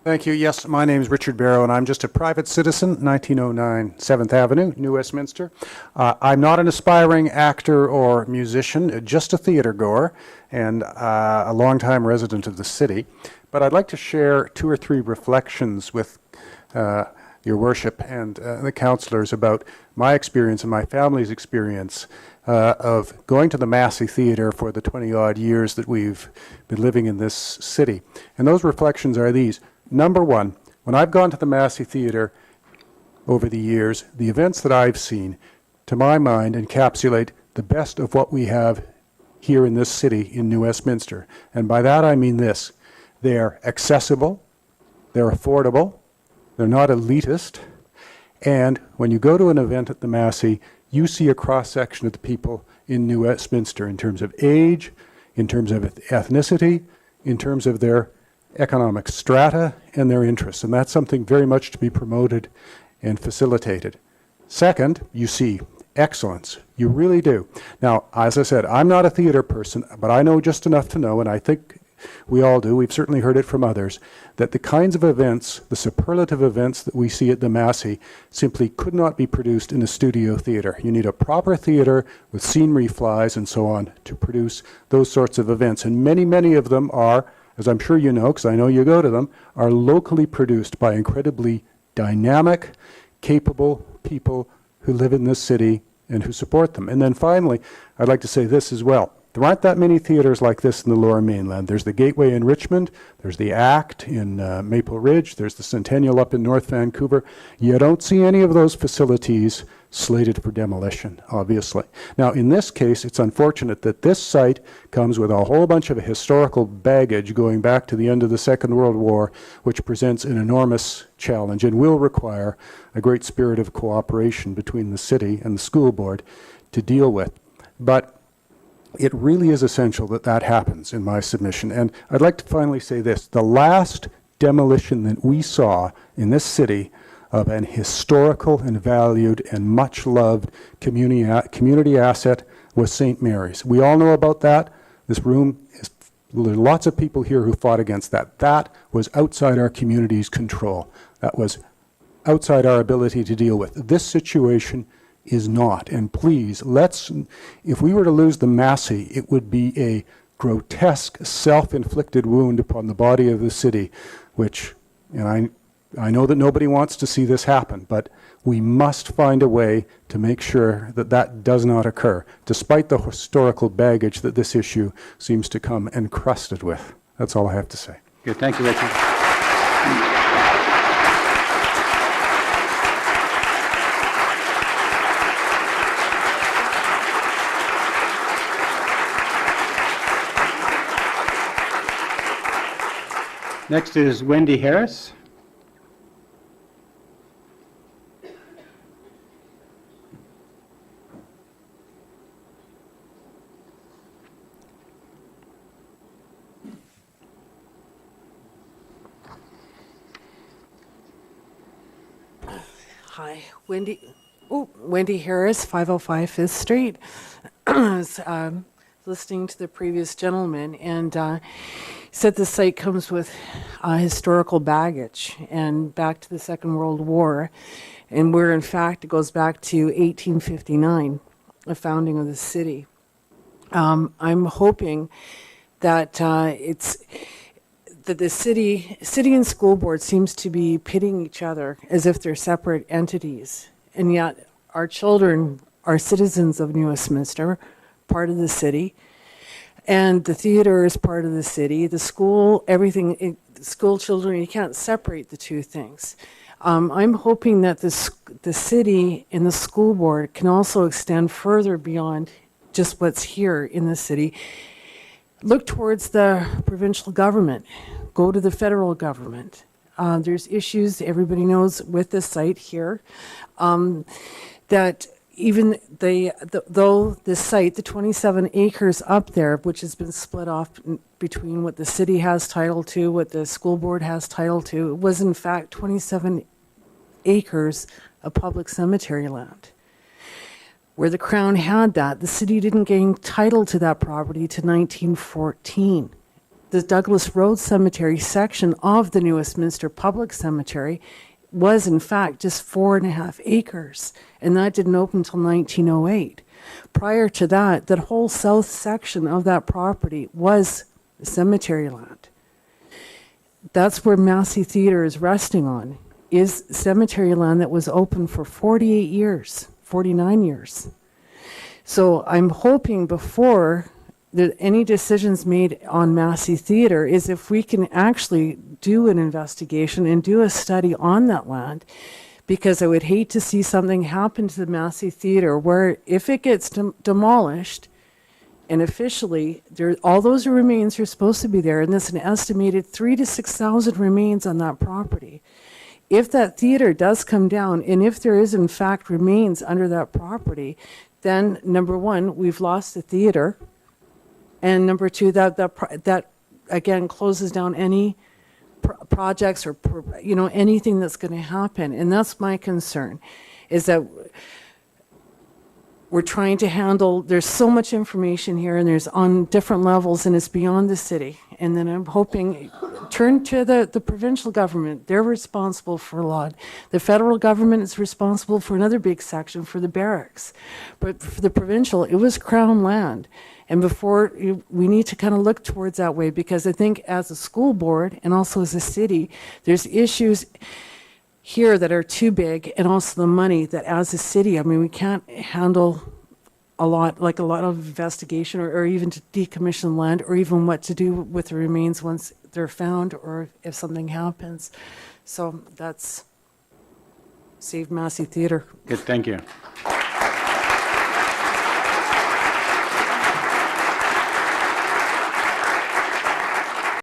Thank you. Yes, my name is Richard Barrow, and I'm just a private citizen, 1909 7th Avenue, New Westminster. I'm not an aspiring actor or musician, just a theater goer and a longtime resident of the city. But I'd like to share 2 or 3 reflections with your worship and the councillors about my experience and my family's experience of going to the Massey Theatre for the 20-odd years that we've been living in this city. And those reflections are these. Number 1, when I've gone to the Massey Theatre over the years, the events that I've seen, to my mind, encapsulate the best of what we have here in this city in New Westminster. And by that I mean this. They're accessible, they're affordable, they're not elitist, and when you go to an event at the Massey, you see a cross-section of the people in New Westminster in terms of age, in terms of ethnicity, in terms of their economic strata and their interests, and that's something very much to be promoted and facilitated. Second, you see excellence. You really do. Now, as I said, I'm not a theater person, but I know just enough to know, and I think we all do, we've certainly heard it from others, that the kinds of events, the superlative events that we see at the Massey simply could not be produced in a studio theater. You need a proper theater with scenery flies and so on to produce those sorts of events, and many, many of them are, as I'm sure you know, because I know you go to them, are locally produced by incredibly dynamic, capable people who live in this city and who support them. And then finally, I'd like to say this as well. There aren't that many theatres like this in the Lower Mainland. There's the Gateway in Richmond, there's the ACT in Maple Ridge, there's the Centennial up in North Vancouver. You don't see any of those facilities slated for demolition, obviously. Now, in this case, it's unfortunate that this site comes with a whole bunch of historical baggage going back to the end of the Second World War, which presents an enormous challenge and will require a great spirit of cooperation between the city and the school board to deal with. But it really is essential that that happens in my submission. And I'd like to finally say this. The last demolition that we saw in this city of an historical and valued and much loved community asset was St. Mary's. We all know about that. This room, there are lots of people here who fought against that. That was outside our community's control. That was outside our ability to deal with. This situation is not. And please, if we were to lose the Massey, it would be a grotesque, self-inflicted wound upon the body of the city, which, and I know that nobody wants to see this happen, but we must find a way to make sure that that does not occur, despite the historical baggage that this issue seems to come encrusted with. That's all I have to say. Good. Thank you, Richard. Next is Wendy Harris. Hi, Wendy Harris, 505 5th Street. I was listening to the previous gentleman, and said the site comes with historical baggage and back to the Second World War, and where in fact it goes back to 1859, the founding of the city. I'm hoping that that the city and school board seems to be pitting each other as if they're separate entities, and yet our children are citizens of New Westminster, part of the city. And the theater is part of the city. The school, everything, school children, you can't separate the two things. I'm hoping that the city and the school board can also extend further beyond just what's here in the city. Look towards the provincial government. Go to the federal government. There's issues, everybody knows, with the site here, that even though the site, the 27 acres up there, which has been split off between what the city has title to, what the school board has title to, it was in fact 27 acres of public cemetery land. Where the Crown had that, the city didn't gain title to that property to 1914. the Douglas Road Cemetery section of the New Westminster Public Cemetery was in fact just 4.5 acres, and that didn't open until 1908. Prior to that, that whole south section of that property was cemetery land. That's where Massey Theatre is resting on, is cemetery land that was open for 48 years, 49 years. So I'm hoping before any decisions made on Massey Theatre is if we can actually do an investigation and do a study on that land, because I would hate to see something happen to the Massey Theatre where if it gets demolished, and officially, all those remains are supposed to be there, and there's an estimated 3,000 to 6,000 remains on that property. If that theater does come down, and if there is in fact remains under that property, then number one, we've lost the theater, and number two, that again closes down any projects or anything that's going to happen. And that's my concern, is that we're trying to handle, there's so much information here and there's on different levels and it's beyond the city. And then I'm hoping, turn to the provincial government. They're responsible for a lot. The federal government is responsible for another big section for the barracks. But for the provincial, it was Crown land. And before, we need to kind of look towards that way, because I think as a school board and also as a city, there's issues here that are too big, and also the money that as a city, I mean, we can't handle a lot of investigation or even to decommission land, or even what to do with the remains once they're found or if something happens. So that's Save Massey Theatre. Good, thank you.